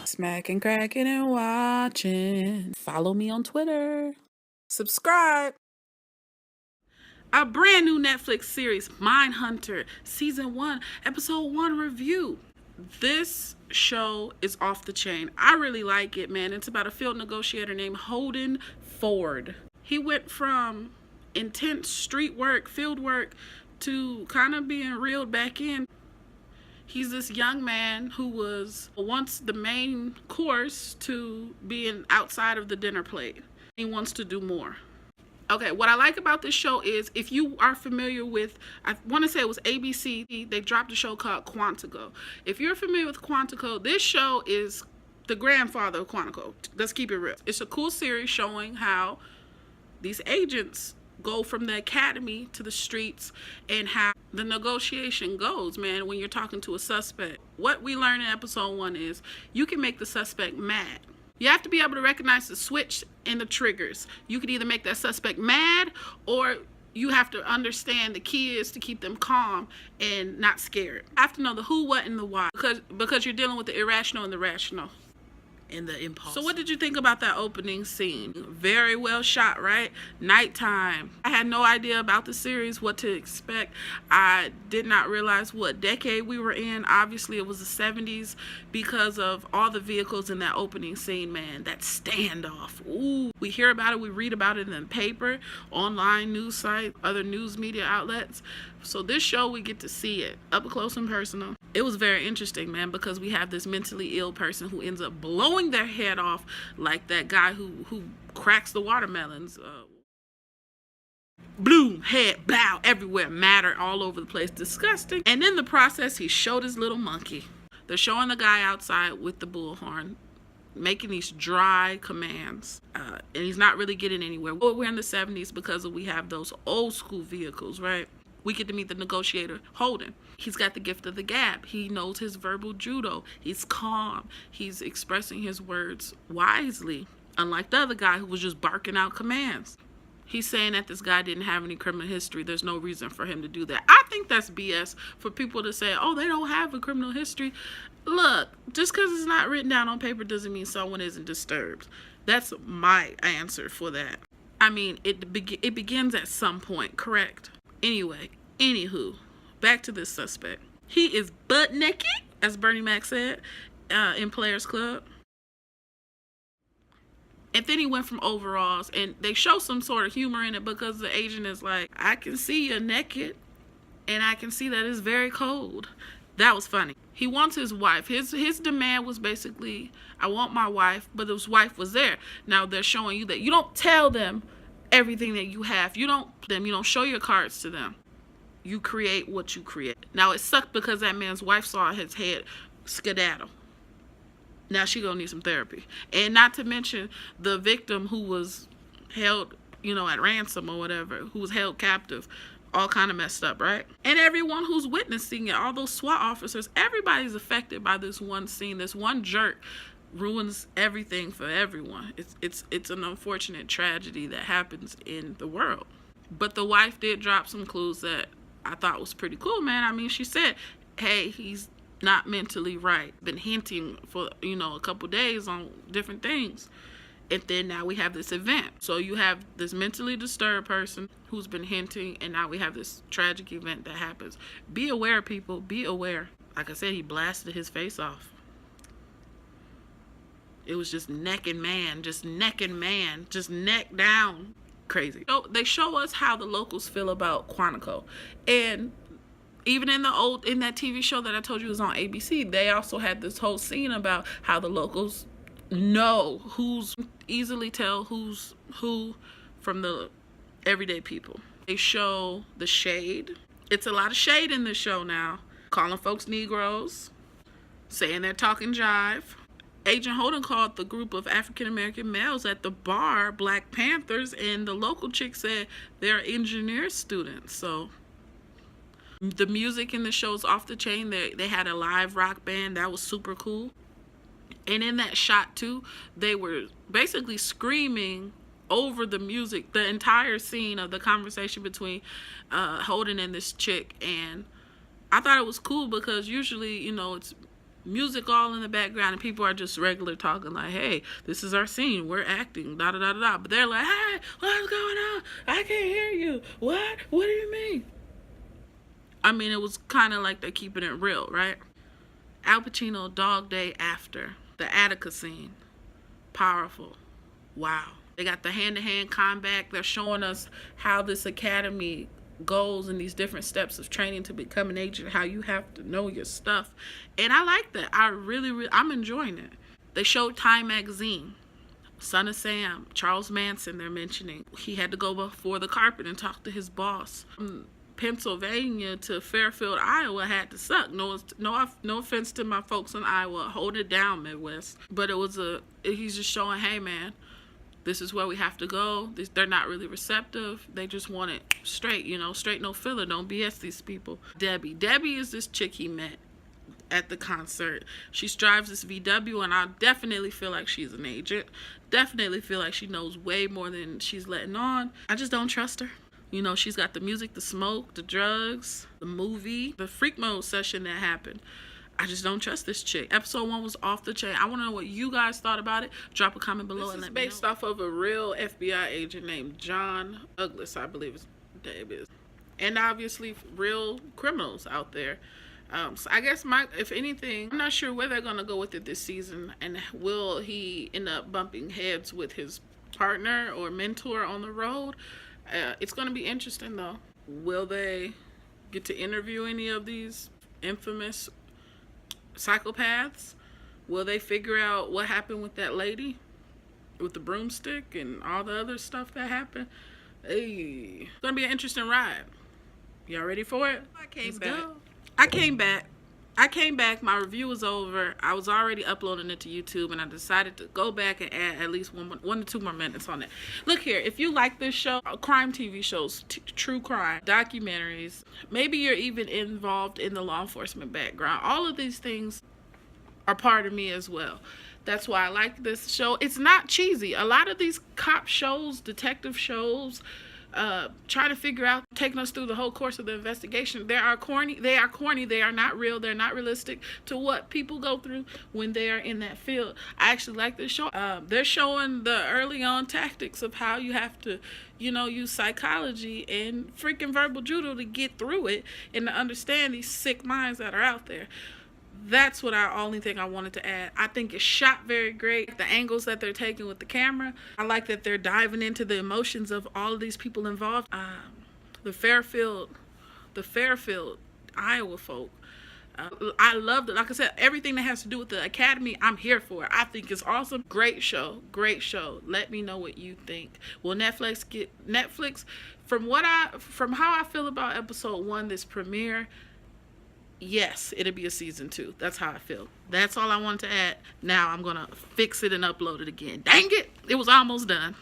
Smacking, cracking, and watching. Follow me on Twitter. Subscribe. A brand new Netflix series, Mindhunter, Season 1, Episode 1 review. This show is off the chain. I really like it, man. It's about a field negotiator named Holden Ford. He went from intense street work, field work, to kind of being reeled back in. He's this young man who was once the main course to being outside of the dinner plate. He wants to do more. Okay, what I like about this show is, if you are familiar with, I want to say it was ABC, they dropped a show called Quantico. If you're familiar with Quantico, this show is the grandfather of Quantico. Let's keep it real. It's a cool series showing how these agents go from the academy to the streets and how the negotiation goes, man, when you're talking to a suspect. What we learned in episode 1 is you can make the suspect mad. You have to be able to recognize the switch and the triggers. You could either make that suspect mad, or you have to understand the key is to keep them calm and not scared. You have to know the who, what, and the why, because you're dealing with the irrational and the rational. And the impulse. So what did you think about that opening scene? Very well shot, right? Nighttime. I had no idea about the series, what to expect. I did not realize what decade we were in. Obviously, it was the 70s because of all the vehicles in that opening scene, man. That standoff. Ooh. We hear about it, we read about it in the paper, online news sites, other news media outlets. So this show, we get to see it up close and personal. It was very interesting, man, because we have this mentally ill person who ends up blowing their head off, like that guy who cracks the watermelons. Bloom, head, bow, everywhere, matter all over the place, disgusting. And in the process, he showed his little monkey. They're showing the guy outside with the bullhorn, making these dry commands, and he's not really getting anywhere. Well, we're in the 70s because we have those old school vehicles, right? We get to meet the negotiator, Holden. He's got the gift of the gab. He knows his verbal judo. He's calm. He's expressing his words wisely, unlike the other guy who was just barking out commands. He's saying that this guy didn't have any criminal history. There's no reason for him to do that. I think that's BS for people to say, oh, they don't have a criminal history. Look, just because it's not written down on paper doesn't mean someone isn't disturbed. That's my answer for that. I mean, it begins at some point, correct? Anyway, anywho, back to this suspect. He is butt naked, as Bernie Mac said, in Players Club. And then he went from overalls, and they show some sort of humor in it because the agent is like, I can see you're naked, and I can see that it's very cold. That was funny. He wants his wife. His demand was basically, I want my wife, but his wife was there. Now they're showing you that you don't tell them everything that you have. You don't show your cards to them. You create what you create. Now it sucked because that man's wife saw his head skedaddle. Now she gonna need some therapy. And not to mention the victim who was held, at ransom or whatever, who was held captive, all kind of messed up, right? And everyone who's witnessing it, all those SWAT officers, everybody's affected by this one scene. This one jerk ruins everything for everyone. It's an unfortunate tragedy that happens in the world. But the wife did drop some clues that I thought was pretty cool, man. I mean, she said, hey, he's not mentally right. Been hinting for, a couple days on different things. And then now we have this event. So you have this mentally disturbed person who's been hinting, and now we have this tragic event that happens. Be aware, people. Be aware. Like I said, he blasted his face off. It was just neck and man, just neck down. Crazy. So they show us how the locals feel about Quantico. And even in that TV show that I told you was on ABC, they also had this whole scene about how the locals know easily tell who's who from the everyday people. They show the shade. It's a lot of shade in this show now. Calling folks Negroes, saying they're talking jive. Agent Holden called the group of African-American males at the bar Black Panthers, and the local chick said they're engineer students. So the music in the show is off the chain. They had a live rock band. That was super cool. And in that shot too, they were basically screaming over the music, the entire scene of the conversation between Holden and this chick. And I thought it was cool because usually, it's music all in the background, and people are just regular talking like, hey, this is our scene, we're acting, da da da da da. But they're like, hey, what's going on? I can't hear you. What do you mean? I mean, it was kind of like they're keeping it real, right? Al Pacino, Dog Day After, the Attica scene, powerful. Wow. They got the hand-to-hand combat. They're showing us how this academy goes in these different steps of training to become an agent, how you have to know your stuff. And I like that. I'm enjoying it. They showed Time Magazine. Son of Sam, Charles Manson, they're mentioning. He had to go before the carpet and talk to his boss. From Pennsylvania to Fairfield, Iowa had to suck. No offense to my folks in Iowa. Hold it down, Midwest. But he's just showing, hey, man, this is where we have to go. They're not really receptive. They just want it straight, straight, no filler. Don't BS these people. Debbie is this chick he met at the concert. She drives this VW, and I definitely feel like she's an agent. Definitely feel like she knows way more than she's letting on. I just don't trust her. She's got the music, the smoke, the drugs, the movie, the freak mode session that happened. I just don't trust this chick. Episode 1 was off the chain. I want to know what you guys thought about it. Drop a comment below and let me know. This is based off of a real FBI agent named John Douglas, I believe his name is. And obviously real criminals out there. So I guess if anything, I'm not sure where they're going to go with it this season. And will he end up bumping heads with his partner or mentor on the road? It's going to be interesting, though. Will they get to interview any of these infamous psychopaths? Will they figure out what happened with that lady with the broomstick and all the other stuff that happened? Hey, it's gonna be an interesting ride. Y'all ready for it? I came back. My review was over. I was already uploading it to YouTube, and I decided to go back and add at least 1 to 2 more minutes on it. Look here, if you like this show, crime TV shows, true crime, documentaries, maybe you're even involved in the law enforcement background, all of these things are part of me as well. That's why I like this show. It's not cheesy. A lot of these cop shows, detective shows, trying to figure out, taking us through the whole course of the investigation, they are corny, they are not real, they're not realistic to what people go through when they are in that field. I actually like this show. They're showing the early on tactics of how you have to, use psychology and freaking verbal judo to get through it and to understand these sick minds that are out there. That's what only thing I wanted to add. I think it's shot very great. The angles that they're taking with the camera. I like that they're diving into the emotions of all of these people involved. The Fairfield, Iowa folk. I loved it. Like I said, everything that has to do with the academy, I'm here for it. I think it's awesome. Great show. Let me know what you think. Will Netflix? From how I feel about episode 1, this premiere, yes, it'll be a season 2. That's how I feel. That's all I wanted to add. Now I'm going to fix it and upload it again. Dang it. It was almost done.